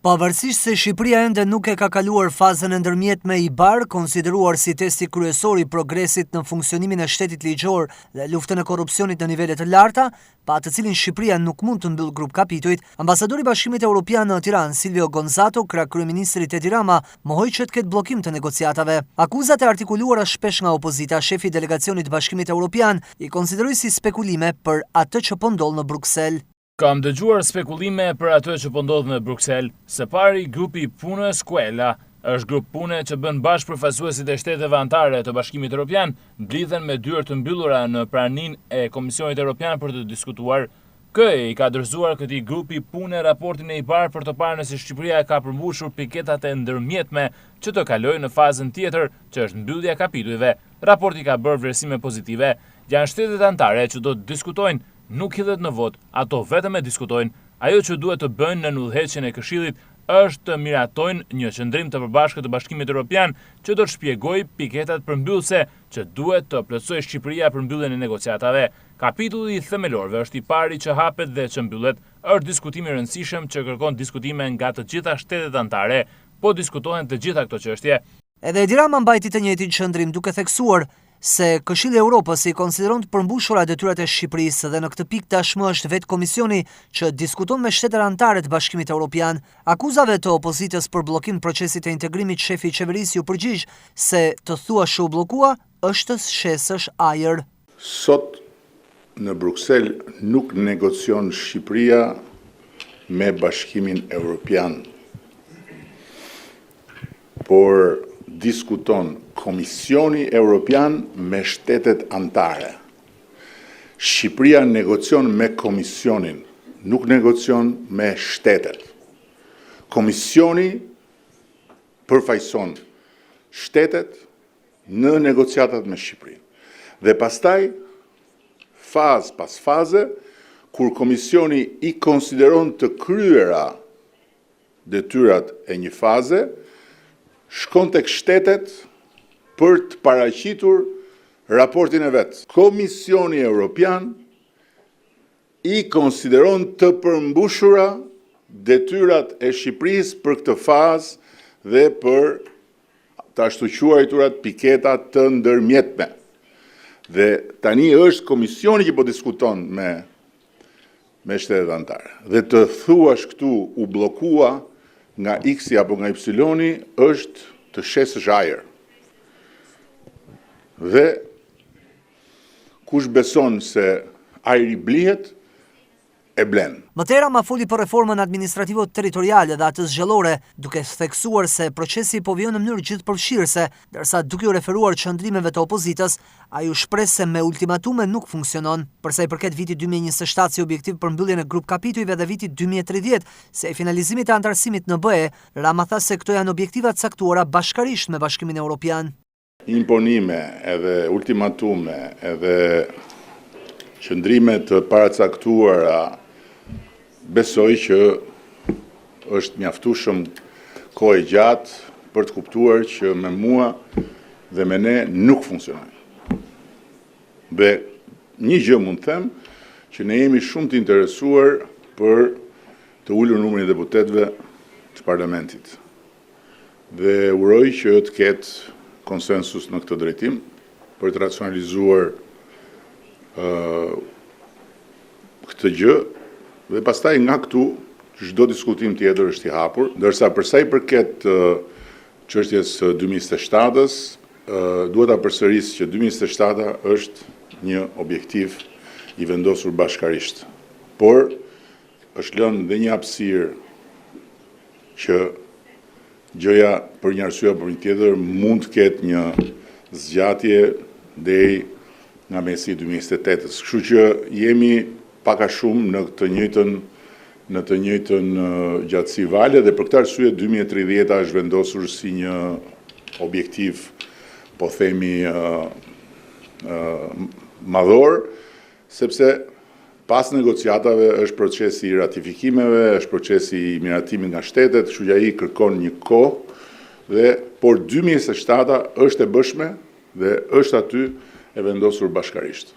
Pavarësisht se Shqipëria ende nuk e ka kaluar fazën e ndërmjetme i bar, konsideruar si testi kryesor i progresit në funksionimin e shtetit ligjor dhe luftën e korrupsionit në nivele të larta, pa të cilin Shqipëria nuk mund të mbyll grup kapitujt, ambasadori i Bashkimit Evropian në Tiranë, Silvio Gonzato, krah kryeministrit Edi Rama, mohoi që të ketë bllokim të negociatave. Akuzat e artikuluara shpesh nga opozita, shefi i delegacionit të Bashkimit Evropian i konsideroi si spekulime për atë që po ndodh në Bruksel. Kam dëgjuar spekulime për atë që po ndodh në Bruksel. Së pari, grupi punës Kuela është grup pune që bën bashkëpërfaqësuesit e shteteve anëtare të Bashkimit Evropian mblidhen me dyert të mbyllura në praninë e Komisionit Evropian për të diskutuar. KE i ka dorëzuar këtij grupi pune raportin e IBAR për të parë nëse Shqipëria ka përmbushur piketat e ndërmjetme që të kalojë në fazën tjetër, që është mbyllja e kapitujve. Raporti ka bërë vlerësime pozitive. Janë shtetet anëtare që do të diskutojnë. Nuk hidhet në vot, ato vetëm e diskutojnë. Ajo që duhet të bëjnë në udhëheqjen e Këshillit është të miratojnë një qendrim të përbashkët të Bashkimit Evropian që do të shpjegojë piketat përmbyllëse që duhet të plotësojë Shqipëria për mbylljen e negociatave. Kapitulli i themelorëve është i pari që hapet dhe që mbyllet. Është diskutim i rëndësishëm që kërkon diskutime nga të gjitha shtetet anëtare, po diskutohen të gjitha këto çështje. Edhe Edi Rama mbajti të njëjtin qendrim duke theksuar se Këshilli i Evropës i konsideron të përmbushura detyrat e Shqipërisë dhe në këtë pikë tashmë është vetë Komisioni që diskuton me shtetet anëtare të Bashkimit Evropian. Akuzave të opozitës për bllokim të procesit të integrimit, shefi i qeverisë ju përgjigj se të thuashë u bllokua është shesësh ajër. Sot në Bruksel nuk negocion Shqipëria me Bashkimin Evropian, por diskuton Komisioni Evropian me shtetet anëtare. Shqipëria negocion me Komisionin, nuk negocion me shtetet. Komisioni përfaqëson shtetet në negociatat me Shqipërinë. Dhe pastaj, fazë pas faze, kur Komisioni i konsideron të kryera detyrat e një faze, shkon tek shtetet për të paraqitur raportin e vetë. Komisioni Evropian i konsideron të përmbushura detyrat e Shqipërisë për këtë fazë dhe për të ashtu quajturat piketat të ndërmjetme. Dhe tani është komisioni që po diskuton me shtetet anëtare. Dhe të thuash këtu u bllokua nga X-i apo nga Y-i është të shesësh ajër. Dhe kush beson se ajri blihet, e blen. Më tepër ma foli për reformën administrativo-territoriale dhe atë zgjedhore, duke theksuar se procesi po vjen në mënyrë gjithëpërfshirëse, ndërsa duke u referuar qëndrimeve të opozitës, ai u shpreh se me ultimatume nuk funksionon. Për sa i përket vitit 2027 si objektiv për mbylljen e grup kapitujve dhe vitit 2030 se finalizimit të antarësimit në BE, Rama tha se këto janë objektiva të caktuara bashkarisht me Bashkimin Evropian. Imponime, edhe ultimatume, edhe qëndrime të paracaktuara, besoj që është mjaftueshëm kohë gjatë për të kuptuar që me mua dhe me ne nuk funksionojnë. Dhe një gjë mund të them që ne jemi shumë të interesuar për të ulur numrin e deputetëve të parlamentit. Dhe uroj që të ketë konsensus në këtë drejtim për të racionalizuar këtë gjë dhe pastaj nga këtu çdo diskutim tjetër është i hapur, ndërsa për sa i përket çështjes 2027-s, duhet ta përsëris që 2027 është një objektiv i vendosur bashkarisht. Por është lënë dhe një hapësirë që gjëja për një arsye apo një tjetër mund të ketë një zgjatje deri nga mesi 2028-s. Kështu që jemi pak a shumë në të njëjtën gjatësi vale dhe për këtë arsye 2030 është vendosur si një objektiv, po themi, madhor, sepse pas negociatave është procesi i ratifikimeve, është procesi i miratimit nga shtetet, kështu që ai kërkon një kohë por 2027 është e bëshme dhe është aty e vendosur bashkarisht.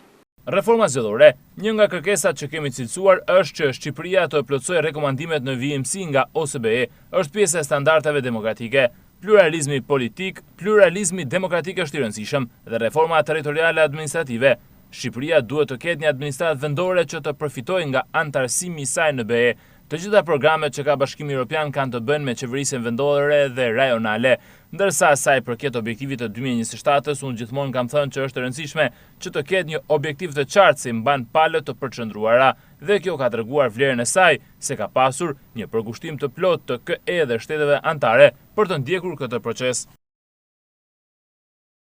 Reforma zgjedhore. Një nga kërkesat që kemi cilësuar është që Shqipëria të plotësojë rekomandimet në vijimësi nga OSBE, është pjesë e standardeve demokratike. Pluralizmi politik, pluralizmi demokratik është i rëndësishëm dhe reforma territoriale administrative. Shqipëria duhet të ketë një administratë vendore që të përfitojë nga antarësimi i saj në BE. Të gjitha programet që ka Bashkimi Evropian kanë të bëjnë me qeverisjen vendore dhe rajonale. Ndërsa sa i përket objektivit të 2027-s, unë gjithmonë kam thënë që është e rëndësishme që të ketë një objektiv të qartë si mban palët të përqendruara dhe kjo ka treguar vlerën e saj se ka pasur një përkushtim të plotë të KE dhe shteteve anëtare për të ndjekur këtë proces.